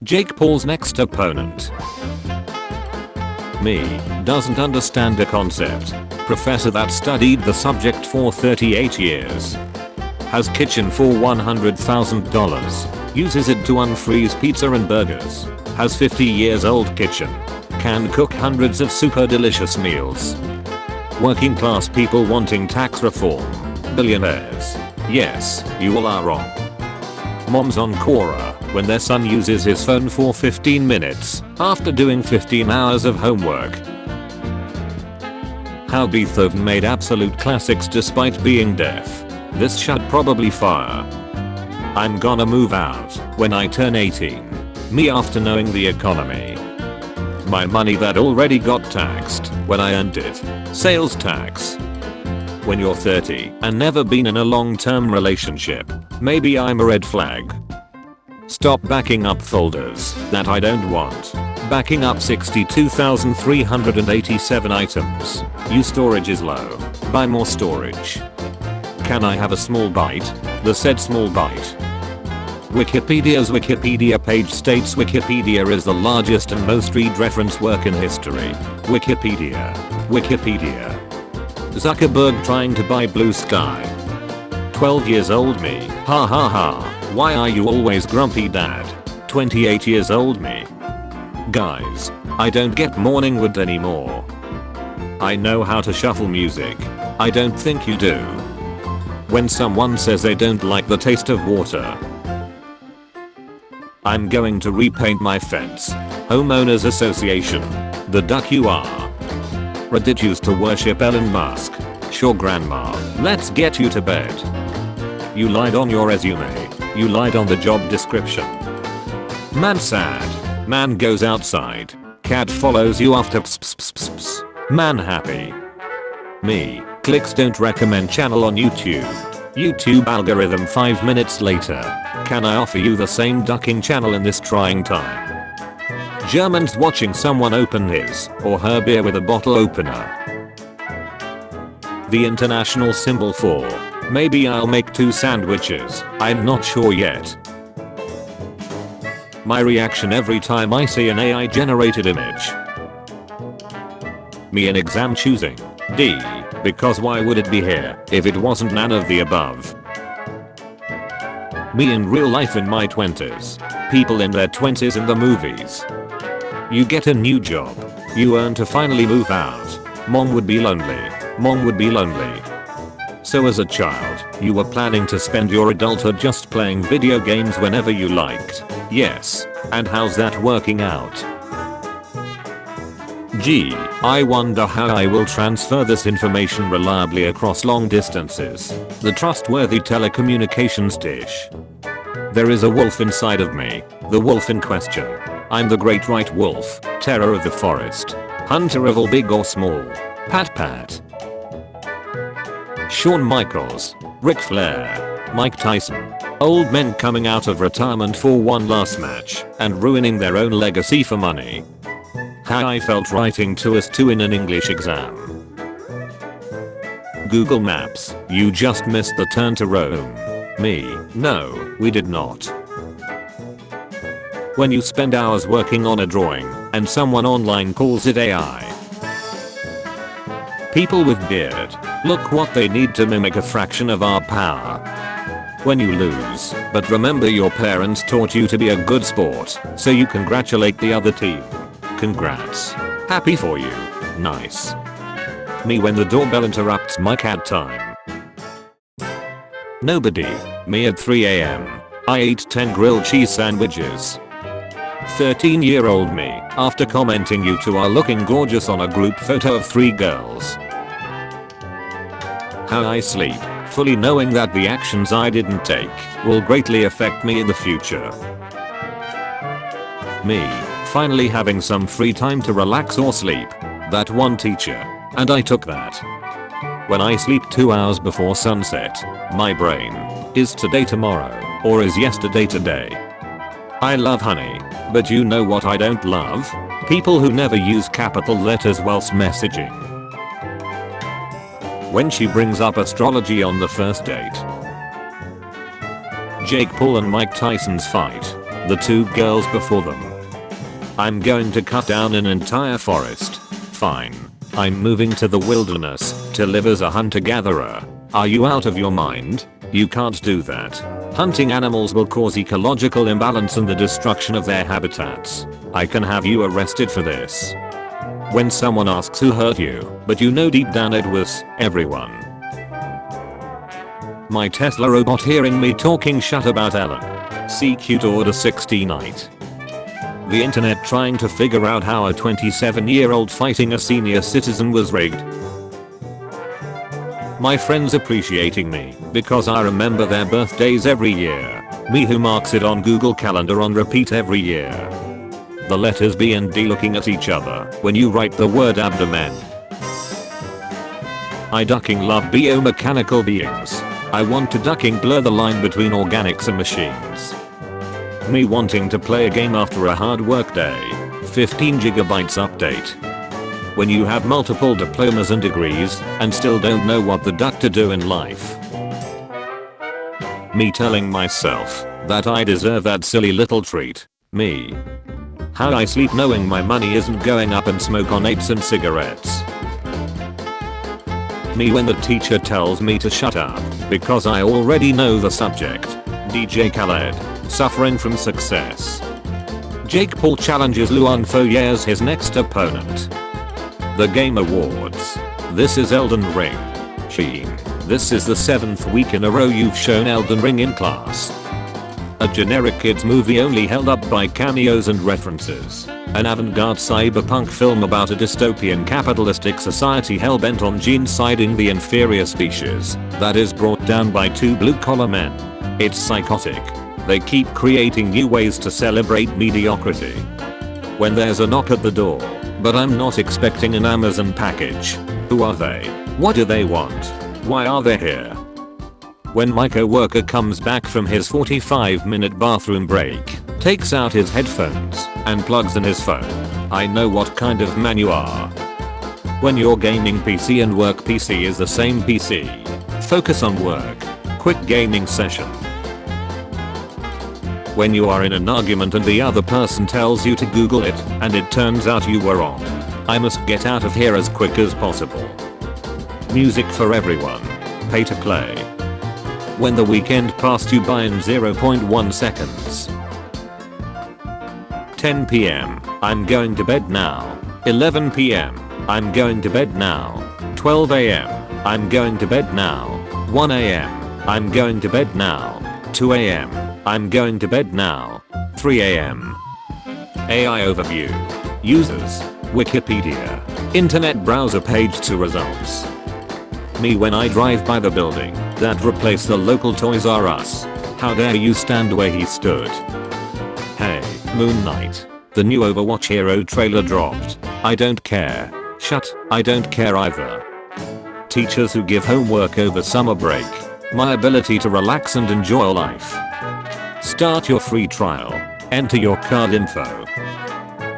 Jake Paul's next opponent. Me. Doesn't understand a concept. Professor that studied the subject for 38 years. Has kitchen for $100,000. Uses it to unfreeze pizza and burgers. Has 50 years old kitchen. Can cook hundreds of super delicious meals. Working class people wanting tax reform. Billionaires. Yes, you all are wrong. Moms on Quora when their son uses his phone for 15 minutes after doing 15 hours of homework. How Beethoven made absolute classics despite being deaf. This should probably fire. I'm gonna move out when I turn 18. Me after knowing the economy. My money that already got taxed when I earned it. Sales tax. When you're 30 and never been in a long-term relationship, maybe I'm a red flag. Stop backing up folders that I don't want. Backing up 62,387 items. Your storage is low. Buy more storage. Can I have a small bite? The said small bite. Wikipedia's Wikipedia page states Wikipedia is the largest and most read reference work in history. Wikipedia. Wikipedia. Zuckerberg trying to buy Blue Sky. 12 years old me. Ha ha ha. Why are you always grumpy dad? 28 years old me. Guys, I don't get morning wood anymore. I know how to shuffle music. I don't think you do. When someone says they don't like the taste of water. I'm going to repaint my fence. Homeowners Association. The duck you are. Reddit used to worship Elon Musk. Sure grandma, let's get you to bed. You lied on your resume. You lied on the job description. Man sad. Man goes outside. Cat follows you after ps ps ps ps ps. Man happy. Me. Clicks don't recommend channel on YouTube. YouTube algorithm 5 minutes later. Can I offer you the same ducking channel in this trying time? Germans watching someone open his or her beer with a bottle opener. The international symbol for maybe I'll make 2 sandwiches, I'm not sure yet. My reaction every time I see an AI generated image. Me in exam choosing D, because why would it be here if it wasn't none of the above? Me in real life in my 20s. People in their 20s in the movies. You get a new job. You earn to finally move out. Mom would be lonely. Mom would be lonely. So as a child, you were planning to spend your adulthood just playing video games whenever you liked. Yes. And how's that working out? Gee, I wonder how I will transfer this information reliably across long distances. The trustworthy telecommunications dish. There is a wolf inside of me. The wolf in question. I'm the great white wolf, terror of the forest. Hunter of all big or small. Pat pat. Shawn Michaels, Ric Flair, Mike Tyson. Old men coming out of retirement for one last match and ruining their own legacy for money. How I felt writing to us 2 in an English exam. Google Maps, you just missed the turn to Rome. Me, no, we did not. When you spend hours working on a drawing and someone online calls it AI. People with beard, look what they need to mimic a fraction of our power. When you lose, but remember your parents taught you to be a good sport, so you congratulate the other team. Congrats. Happy for you. Nice. Me when the doorbell interrupts my cat time. Nobody. Me at 3 AM. I ate 10 grilled cheese sandwiches. 13-year-old me after commenting you two are looking gorgeous on a group photo of 3 girls. How I sleep, fully knowing that the actions I didn't take will greatly affect me in the future. Me, finally having some free time to relax or sleep. That one teacher. And I took that. When I sleep 2 hours before sunset, my brain, is today tomorrow, or is yesterday today? I love honey, but you know what I don't love? People who never use capital letters whilst messaging. When she brings up astrology on the first date. Jake Paul and Mike Tyson's fight. The 2 girls before them. I'm going to cut down an entire forest. Fine. I'm moving to the wilderness to live as a hunter-gatherer. Are you out of your mind? You can't do that. Hunting animals will cause ecological imbalance and the destruction of their habitats. I can have you arrested for this. When someone asks who hurt you, but you know deep down it was everyone. My Tesla robot hearing me talking shut about Ellen. CQ to order 60 night. The internet trying to figure out how a 27-year-old fighting a senior citizen was rigged. My friends appreciating me because I remember their birthdays every year. Me who marks it on Google Calendar on repeat every year. The letters B and D looking at each other when you write the word abdomen. I ducking love biomechanical beings. I want to ducking blur the line between organics and machines. Me wanting to play a game after a hard work day. 15 gigabytes update. When you have multiple diplomas and degrees and still don't know what the duck to do in life. Me telling myself that I deserve that silly little treat. Me. How I sleep knowing my money isn't going up and smoke on apes and cigarettes. Me when the teacher tells me to shut up because I already know the subject. DJ Khaled. Suffering from success. Jake Paul challenges Luan Foyers his next opponent. The Game Awards. This is Elden Ring. Sheen. This is the 7th week in a row you've shown Elden Ring in class. A generic kids movie only held up by cameos and references. An avant-garde cyberpunk film about a dystopian capitalistic society hell-bent on genociding the inferior species that is brought down by 2 blue-collar men. It's psychotic. They keep creating new ways to celebrate mediocrity. When there's a knock at the door, but I'm not expecting an Amazon package. Who are they? What do they want? Why are they here? When my coworker comes back from his 45-minute bathroom break, takes out his headphones, and plugs in his phone, I know what kind of man you are. When your gaming PC and work PC is the same PC. Focus on work. Quick gaming session. When you are in an argument and the other person tells you to Google it, and it turns out you were wrong. I must get out of here as quick as possible. Music for everyone. Pay to play. When the weekend passed you by in 0.1 seconds. 10 PM. I'm going to bed now. 11 PM. I'm going to bed now. 12 AM. I'm going to bed now. 1 AM. I'm going to bed now. 2 AM. I'm going to bed now. 3 AM. AI overview. Users. Wikipedia. Internet browser page to results. Me when I drive by the building that replaced the local Toys R Us. How dare you stand where he stood. Hey, Moon Knight. The new Overwatch Hero trailer dropped. I don't care. Shut, I don't care either. Teachers who give homework over summer break. My ability to relax and enjoy life. Start your free trial. Enter your card info.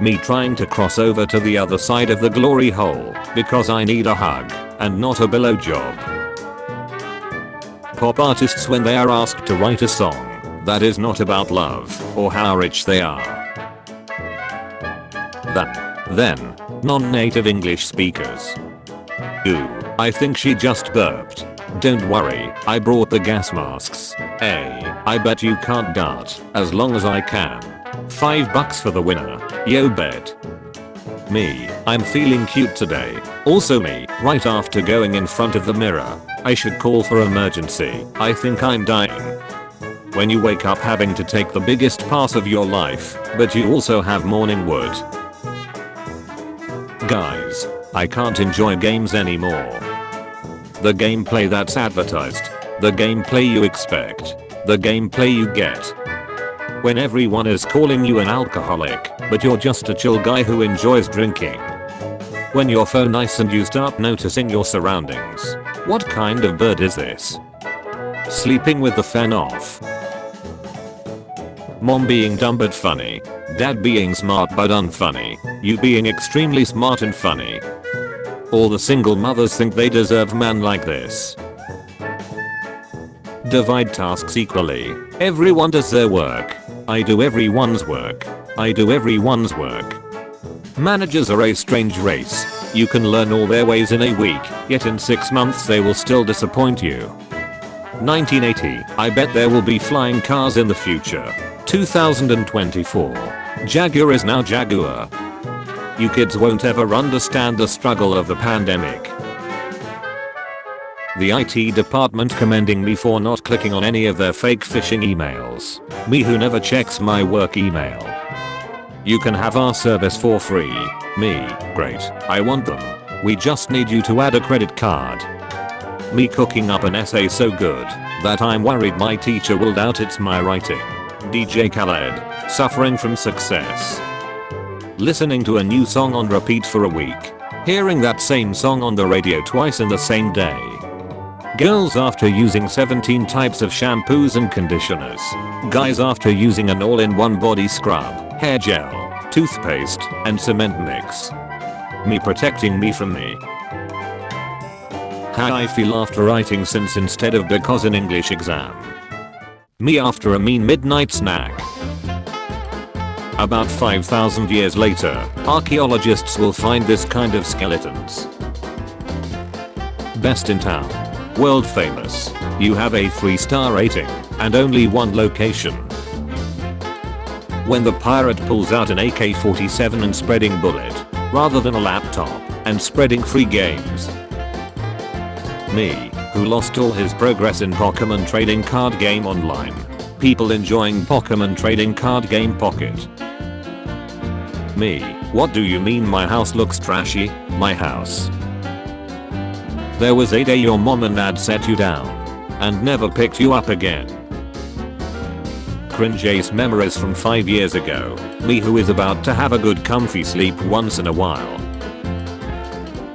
Me trying to cross over to the other side of the glory hole because I need a hug and not a blowjob. Pop artists when they are asked to write a song that is not about love or how rich they are. Then, non-native English speakers. Ooh, I think she just burped. Don't worry, I brought the gas masks. Hey, I bet you can't dart as long as I can. $5 for the winner. Yo bet. Me, I'm feeling cute today. Also me, right after going in front of the mirror. I should call for emergency. I think I'm dying. When you wake up having to take the biggest pass of your life, but you also have morning wood. Guys, I can't enjoy games anymore. The gameplay that's advertised. The gameplay you expect. The gameplay you get. When everyone is calling you an alcoholic, but you're just a chill guy who enjoys drinking. When your phone nice and you start noticing your surroundings. What kind of bird is this? Sleeping with the fan off. Mom being dumb but funny. Dad being smart but unfunny. You being extremely smart and funny. All the single mothers think they deserve man like this. Divide tasks equally. Everyone does their work. I do everyone's work. I do everyone's work. Managers are a strange race. You can learn all their ways in a week, yet in 6 months they will still disappoint you. 1980, I bet there will be flying cars in the future. 2024, Jaguar is now Jaguar. You kids won't ever understand the struggle of the pandemic. The IT department commending me for not clicking on any of their fake phishing emails. Me who never checks my work email. You can have our service for free. Me, great, I want them. We just need you to add a credit card. Me cooking up an essay so good that I'm worried my teacher will doubt it's my writing. DJ Khaled, suffering from success. Listening to a new song on repeat for a week. Hearing that same song on the radio twice in the same day. Girls after using 17 types of shampoos and conditioners. Guys after using an all-in-one body scrub, hair gel, toothpaste, and cement mix. Me protecting me from me. How I feel after writing since instead of because an English exam. Me after a mean midnight snack. About 5,000 years later, archaeologists will find this kind of skeletons. Best in town. World famous. You have a 3-star rating and only one location. When the pirate pulls out an AK-47 and spreading bullet, rather than a laptop and spreading free games. Me, who lost all his progress in Pokemon trading card game online. People enjoying Pokemon trading card game Pocket. Me, what do you mean my house looks trashy? My house. There was a day your mom and dad set you down and never picked you up again. Cringe ace memories from 5 years ago. Me who is about to have a good comfy sleep once in a while.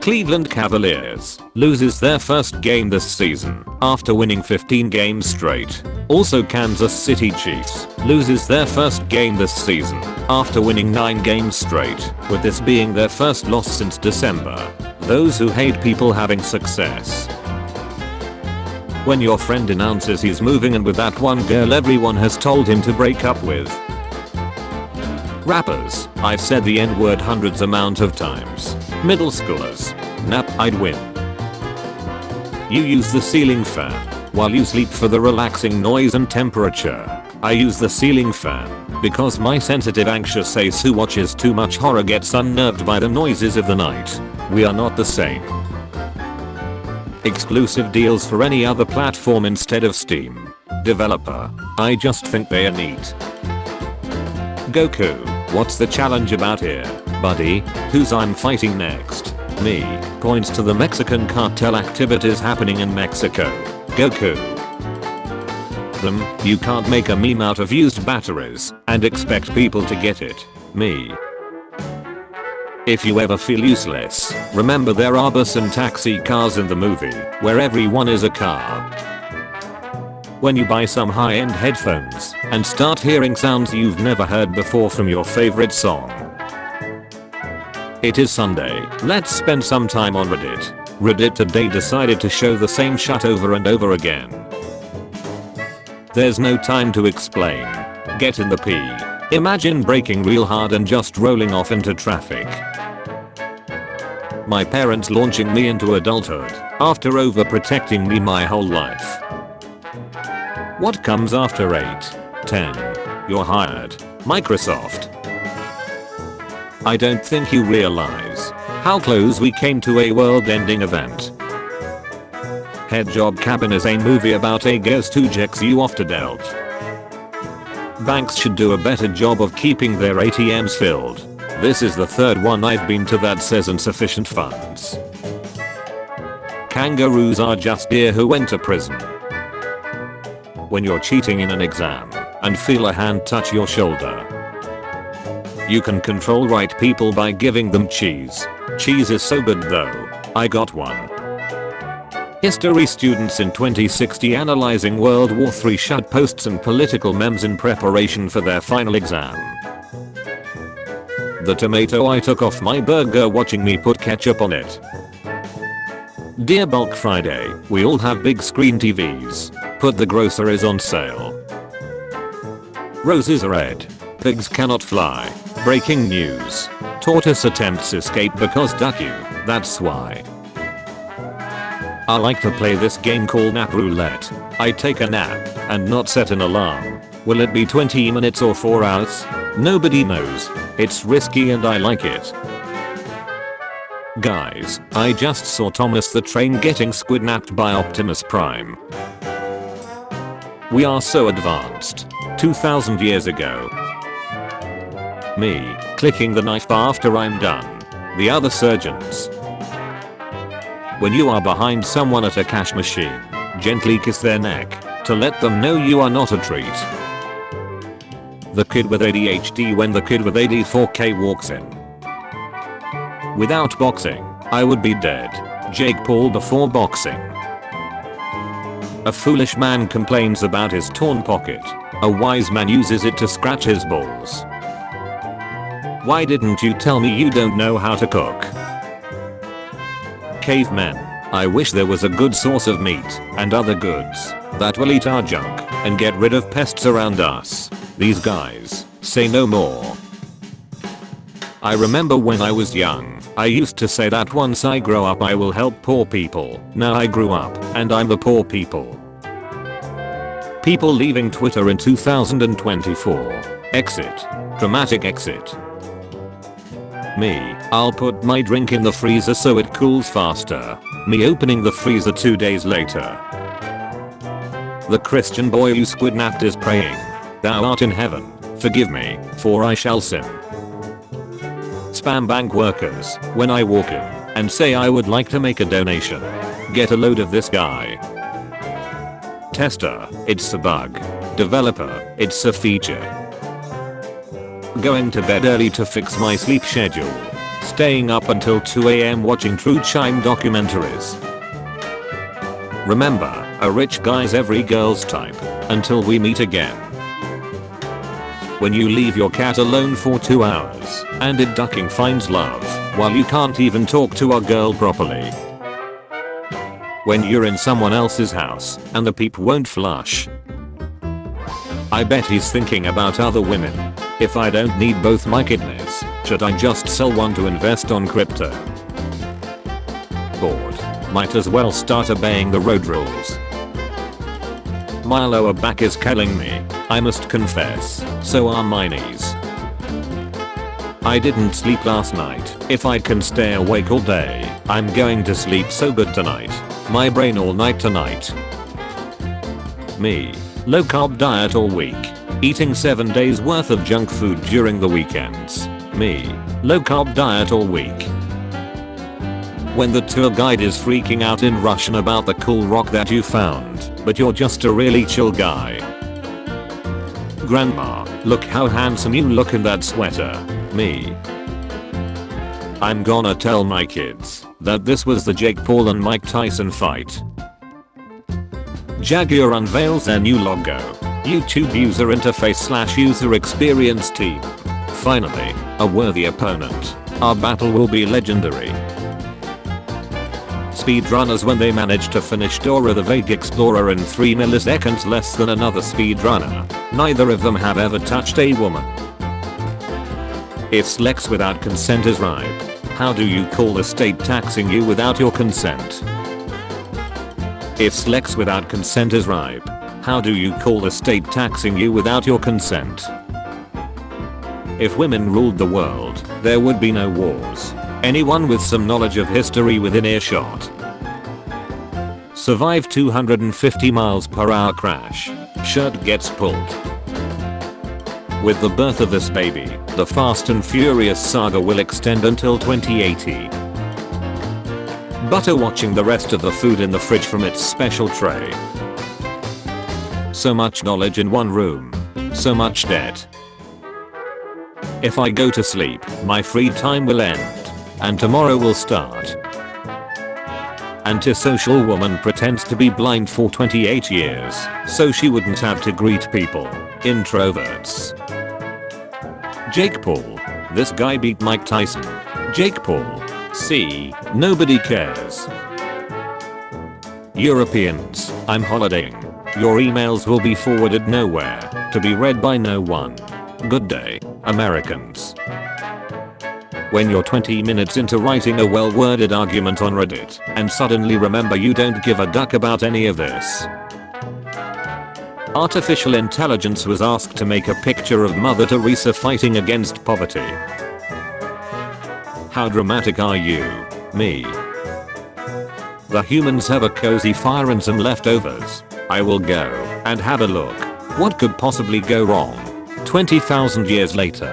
Cleveland Cavaliers loses their first game this season after winning 15 games straight. Also Kansas City Chiefs loses their first game this season after winning 9 games straight, with this being their first loss since December. Those who hate people having success. When your friend announces he's moving in with that one girl everyone has told him to break up with. Rappers, I've said the N-word hundreds amount of times. Middle schoolers, nap, I'd win. You use the ceiling fan while you sleep for the relaxing noise and temperature. I use the ceiling fan because my sensitive anxious ace who watches too much horror gets unnerved by the noises of the night. We are not the same. Exclusive deals for any other platform instead of Steam. Developer, I just think they are neat. Goku, what's the challenge about here, buddy? Who's I'm fighting next? Me, points to the Mexican cartel activities happening in Mexico. Goku. You can't make a meme out of used batteries and expect people to get it. Me. If you ever feel useless, remember there are bus and taxi cars in the movie, where everyone is a car. When you buy some high-end headphones and start hearing sounds you've never heard before from your favorite song. It is Sunday, let's spend some time on Reddit. Reddit today decided to show the same shit over and over again. There's no time to explain. Get in the pee. Imagine braking real hard and just rolling off into traffic. My parents launching me into adulthood after overprotecting me my whole life. What comes after 8? 10. You're hired. Microsoft. I don't think you realize how close we came to a world-ending event. Head Job Cabin is a movie about a ghost who jacks you off to dealt. Banks should do a better job of keeping their ATMs filled. This is the third one I've been to that says insufficient funds. Kangaroos are just deer who went to prison. When you're cheating in an exam and feel a hand touch your shoulder. You can control right people by giving them cheese. Cheese is so good though. I got one. History students in 2060 analyzing World War III shut posts and political memes in preparation for their final exam. The tomato I took off my burger watching me put ketchup on it. Dear Bulk Friday, we all have big screen TVs. Put the groceries on sale. Roses are red. Pigs cannot fly. Breaking news. Tortoise attempts escape because duck you, that's why. I like to play this game called nap roulette. I take a nap and not set an alarm. Will it be 20 minutes or 4 hours? Nobody knows. It's risky and I like it. Guys, I just saw Thomas the Train getting squidnapped by Optimus Prime. We are so advanced. 2000 years ago. Me, clicking the knife after I'm done. The other surgeons. When you are behind someone at a cash machine, gently kiss their neck to let them know you are not a treat. The kid with ADHD when the kid with AD4K walks in. Without boxing, I would be dead. Jake Paul before boxing. A foolish man complains about his torn pocket. A wise man uses it to scratch his balls. Why didn't you tell me you don't know how to cook? Cavemen. I wish there was a good source of meat and other goods that will eat our junk and get rid of pests around us. These guys say no more. I remember when I was young, I used to say that once I grow up I will help poor people. Now I grew up and I'm the poor people. People leaving Twitter in 2024. Exit. Dramatic exit. Me, I'll put my drink in the freezer so it cools faster. Me opening the freezer 2 days later. The Christian boy you squidnapped is praying. Thou art in heaven, forgive me, for I shall sin. Spam bank workers, when I walk in and say I would like to make a donation. Get a load of this guy. Tester, it's a bug. Developer, it's a feature. Going to bed early to fix my sleep schedule. Staying up until 2 AM watching true crime documentaries. Remember, a rich guy's every girl's type. Until we meet again. When you leave your cat alone for 2 hours and it ducking finds love while you can't even talk to a girl properly. When you're in someone else's house and the peep won't flush. I bet he's thinking about other women. If I don't need both my kidneys, should I just sell one to invest on crypto? Bored. Might as well start obeying the road rules. My lower back is killing me, I must confess, so are my knees. I didn't sleep last night. If I can stay awake all day, I'm going to sleep so good tonight. My brain all night tonight. Me. Low carb diet all week. Eating 7 days worth of junk food during the weekends. Me. Low carb diet all week. When the tour guide is freaking out in Russian about the cool rock that you found, but you're just a really chill guy. Grandma, look how handsome you look in that sweater. Me. I'm gonna tell my kids that this was the Jake Paul and Mike Tyson fight. Jaguar unveils their new logo. YouTube user interface / user experience team. Finally, a worthy opponent. Our battle will be legendary. Speedrunners when they manage to finish Dora the Vague Explorer in 3 milliseconds less than another speedrunner. Neither of them have ever touched a woman. If sex without consent is ripe, how do you call the state taxing you without your consent? If sex without consent is ripe, how do you call the state taxing you without your consent? If women ruled the world, there would be no wars. Anyone with some knowledge of history within earshot. Survive 250 miles per hour crash. Shirt gets pulled. With the birth of this baby, the Fast and Furious saga will extend until 2080. Butter watching the rest of the food in the fridge from its special tray. So much knowledge in one room. So much debt. If I go to sleep, my free time will end. And tomorrow will start. Antisocial woman pretends to be blind for 28 years, so she wouldn't have to greet people. Introverts. Jake Paul. This guy beat Mike Tyson. Jake Paul. See, nobody cares. Europeans, I'm holidaying. Your emails will be forwarded nowhere. to be read by no one. Good day, Americans. When you're 20 minutes into writing a well-worded argument on Reddit and suddenly remember you don't give a duck about any of this. Artificial intelligence was asked to make a picture of Mother Teresa fighting against poverty. How dramatic are you? Me. The humans have a cozy fire and some leftovers. I will go and have a look. What could possibly go wrong? 20,000 years later.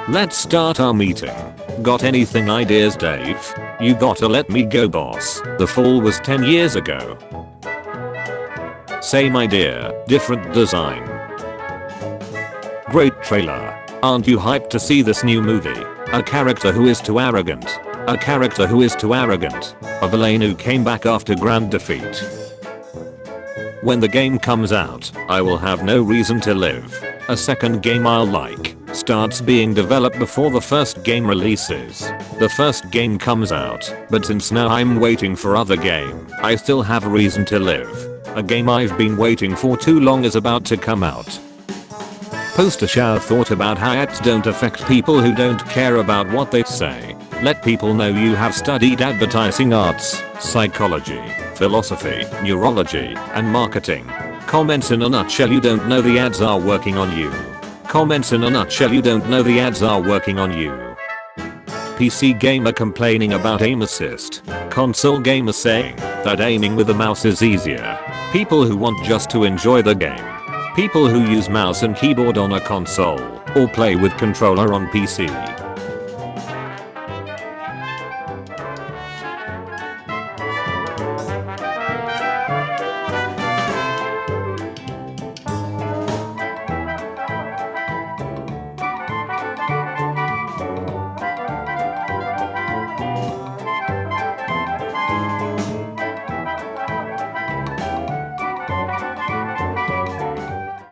Let's start our meeting. Got anything ideas, Dave? You gotta let me go, boss. The fall was 10 years ago. Same idea, different design. Great trailer. Aren't you hyped to see this new movie? A character who is too arrogant. A character who is too arrogant. A villain who came back after grand defeat. When the game comes out, I will have no reason to live. A second game I'll like starts being developed before the first game releases. The first game comes out, but since now I'm waiting for other game, I still have a reason to live. A game I've been waiting for too long is about to come out. Poster shower thought about how ads don't affect people who don't care about what they say. Let people know you have studied advertising arts, psychology, philosophy, neurology, and marketing. Comments in a nutshell, you don't know the ads are working on you. Comments in a nutshell, you don't know the ads are working on you. PC gamer complaining about aim assist. Console gamer saying that aiming with a mouse is easier. People who want just to enjoy the game. People who use mouse and keyboard on a console or play with controller on PC.